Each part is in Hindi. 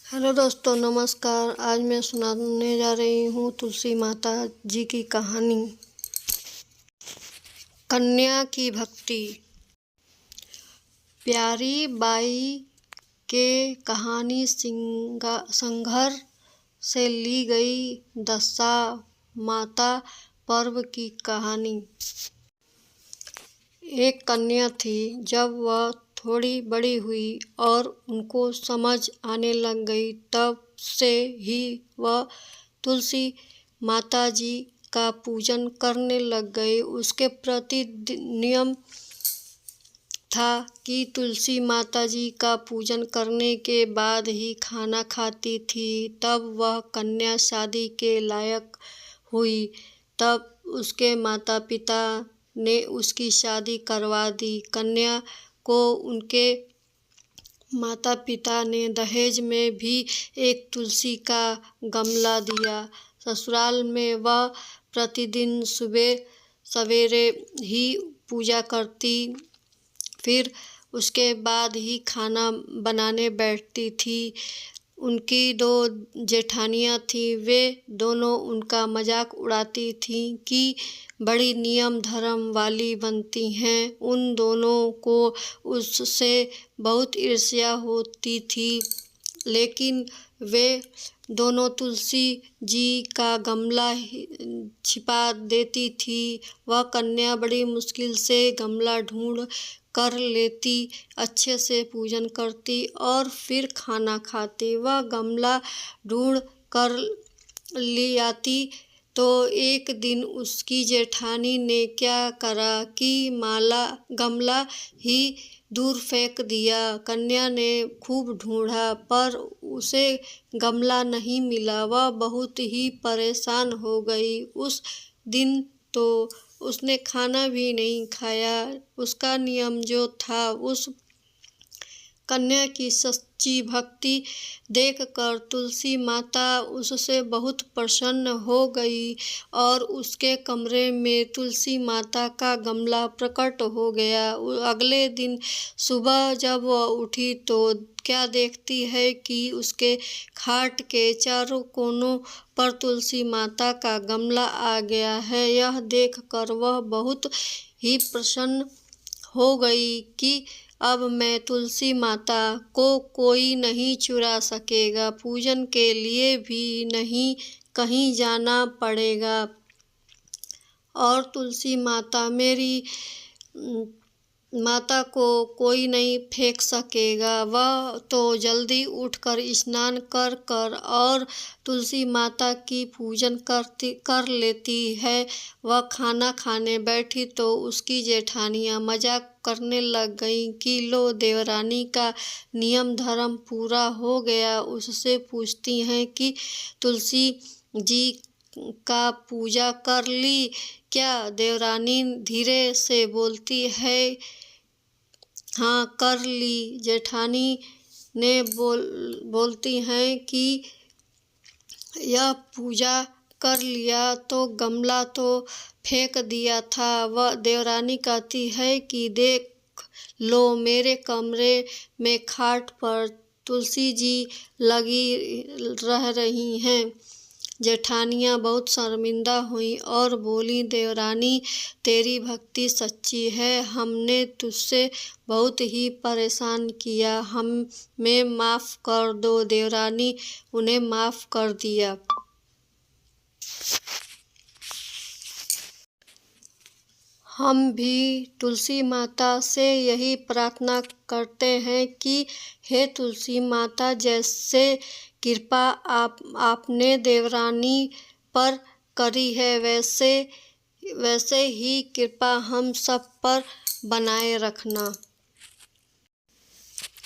हेलो दोस्तों, नमस्कार। आज मैं सुनाने जा रही हूँ तुलसी माता जी की कहानी। कन्या की भक्ति। प्यारी बाई के कहानी संघर से ली गई दशा माता पर्व की कहानी। एक कन्या थी। जब वह थोड़ी बड़ी हुई और उनको समझ आने लग गई, तब से ही वह तुलसी माता जी का पूजन करने लग गई। उसके प्रति नियम था कि तुलसी माता जी का पूजन करने के बाद ही खाना खाती थी। तब वह कन्या शादी के लायक हुई। तब उसके माता पिता ने उसकी शादी करवा दी। कन्या को उनके माता पिता ने दहेज में भी एक तुलसी का गमला दिया। ससुराल में वह प्रतिदिन सुबह सवेरे ही पूजा करती, फिर उसके बाद ही खाना बनाने बैठती थी। उनकी दो जेठानियाँ थीं। वे दोनों उनका मजाक उड़ाती थीं कि बड़ी नियम धर्म वाली बनती हैं। उन दोनों को उससे बहुत ईर्ष्या होती थी, लेकिन वे दोनों तुलसी जी का गमला छिपा देती थी। वह कन्या बड़ी मुश्किल से गमला ढूंढ कर लेती, अच्छे से पूजन करती और फिर खाना खाती। वह गमला ढूंढ कर ले आती तो एक दिन उसकी जेठानी ने क्या करा कि गमला ही दूर फेंक दिया। कन्या ने खूब ढूंढा, पर उसे गमला नहीं मिला। वह बहुत ही परेशान हो गई। उस दिन तो उसने खाना भी नहीं खाया। उसका नियम जो था, उस कन्या की सच्ची भक्ति देखकर तुलसी माता उससे बहुत प्रसन्न हो गई और उसके कमरे में तुलसी माता का गमला प्रकट हो गया। अगले दिन सुबह जब वह उठी तो क्या देखती है कि उसके खाट के चारों कोनों पर तुलसी माता का गमला आ गया है। यह देखकर वह बहुत ही प्रसन्न हो गई कि अब मैं तुलसी माता को कोई नहीं चुरा सकेगा। पूजन के लिए भी नहीं कहीं जाना पड़ेगा और तुलसी माता मेरी माता को कोई नहीं फेंक सकेगा। वह तो जल्दी उठकर स्नान कर और तुलसी माता की पूजन कर लेती है। वह खाना खाने बैठी तो उसकी जेठानियाँ मजाक करने लग गईं कि लो, देवरानी का नियम धर्म पूरा हो गया। उससे पूछती हैं कि तुलसी जी का पूजा कर ली क्या? देवरानी धीरे से बोलती है, हाँ कर ली। जेठानी ने बोलती हैं कि यह पूजा कर लिया तो गमला तो फेंक दिया था। वह देवरानी कहती है कि देख लो, मेरे कमरे में खाट पर तुलसी जी लगी रह रही हैं। जेठानियाँ बहुत शर्मिंदा हुईं और बोली, देवरानी तेरी भक्ति सच्ची है। हमने तुझसे बहुत ही परेशान किया, हमें माफ़ कर दो। देवरानी उन्हें माफ़ कर दिया। हम भी तुलसी माता से यही प्रार्थना करते हैं कि हे तुलसी माता, जैसे कृपा आपने देवरानी पर करी है, वैसे ही कृपा हम सब पर बनाए रखना।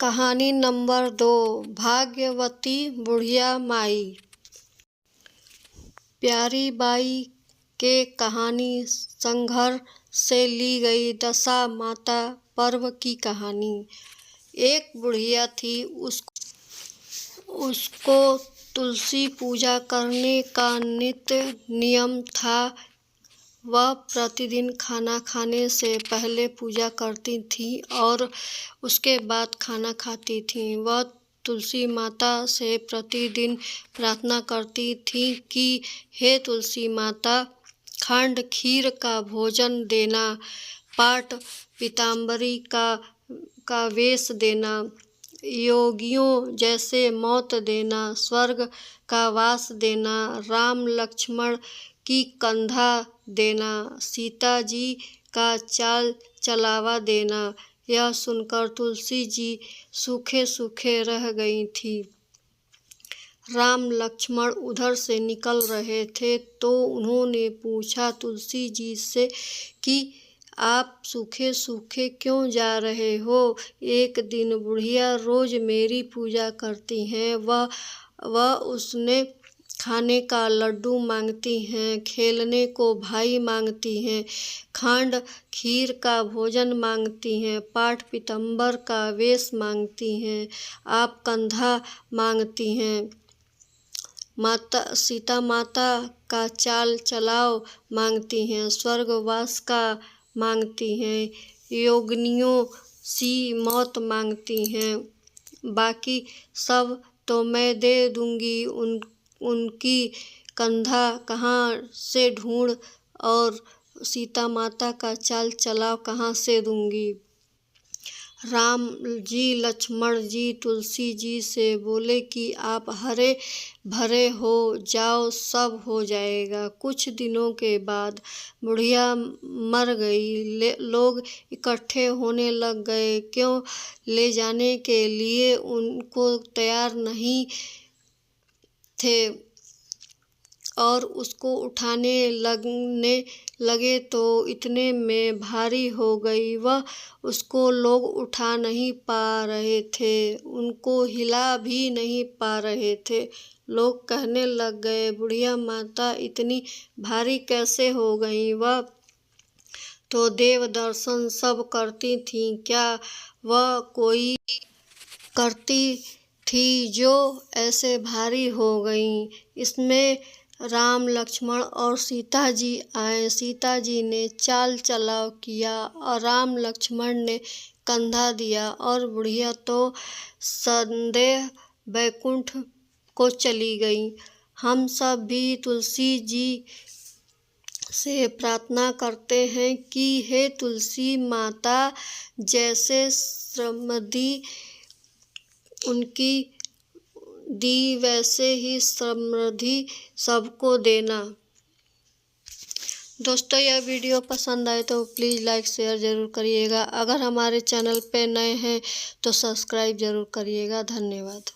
कहानी नंबर 2, भाग्यवती बुढ़िया माई। प्यारी बाई के कहानी संघर से ली गई दशा माता पर्व की कहानी। एक बुढ़िया थी। उसको तुलसी पूजा करने का नित्य नियम था। वह प्रतिदिन खाना खाने से पहले पूजा करती थी और उसके बाद खाना खाती थी। वह तुलसी माता से प्रतिदिन प्रार्थना करती थीं कि हे तुलसी माता, खंड खीर का भोजन देना, पाट पीताम्बरी का वेश देना, योगियों जैसे मौत देना, स्वर्ग का वास देना, राम लक्ष्मण की कंधा देना, सीता जी का चाल चलावा देना। यह सुनकर तुलसी जी सूखे सूखे रह गई थी। राम लक्ष्मण उधर से निकल रहे थे तो उन्होंने पूछा तुलसी जी से कि आप सूखे सूखे क्यों जा रहे हो? एक दिन बुढ़िया रोज मेरी पूजा करती हैं, वह उसने खाने का लड्डू मांगती हैं, खेलने को भाई मांगती हैं, खंड खीर का भोजन मांगती हैं, पाट पीताम्बर का वेश मांगती हैं, आप कंधा मांगती हैं, माता सीता माता का चाल चलाव मांगती हैं, स्वर्गवास का मांगती हैं, योगिनियों सी मौत मांगती हैं। बाकी सब तो मैं दे दूंगी, उनकी कंधा कहाँ से ढूंढ और सीता माता का चाल चलाव कहाँ से दूंगी। राम जी लक्ष्मण जी तुलसी जी से बोले कि आप हरे भरे हो जाओ, सब हो जाएगा। कुछ दिनों के बाद बुढ़िया मर गई। लोग इकट्ठे होने लग गए, क्यों ले जाने के लिए उनको तैयार नहीं थे और उसको उठाने लगे तो इतने में भारी हो गई, वह उसको लोग उठा नहीं पा रहे थे, उनको हिला भी नहीं पा रहे थे। लोग कहने लग गए, बुढ़िया माता इतनी भारी कैसे हो गई? वह तो देव दर्शन सब करती थीं, क्या वह कोई करती थी जो ऐसे भारी हो गई? इसमें राम लक्ष्मण और सीता जी आए। सीता जी ने चाल चलाव किया और राम लक्ष्मण ने कंधा दिया और बुढ़िया तो संदेह बैकुंठ को चली गई। हम सब भी तुलसी जी से प्रार्थना करते हैं कि हे तुलसी माता, जैसे समृद्धि उनकी दी वैसे ही समृद्धि सबको देना। दोस्तों, यह वीडियो पसंद आए तो प्लीज़ लाइक शेयर ज़रूर करिएगा। अगर हमारे चैनल पे नए हैं तो सब्सक्राइब ज़रूर करिएगा। धन्यवाद।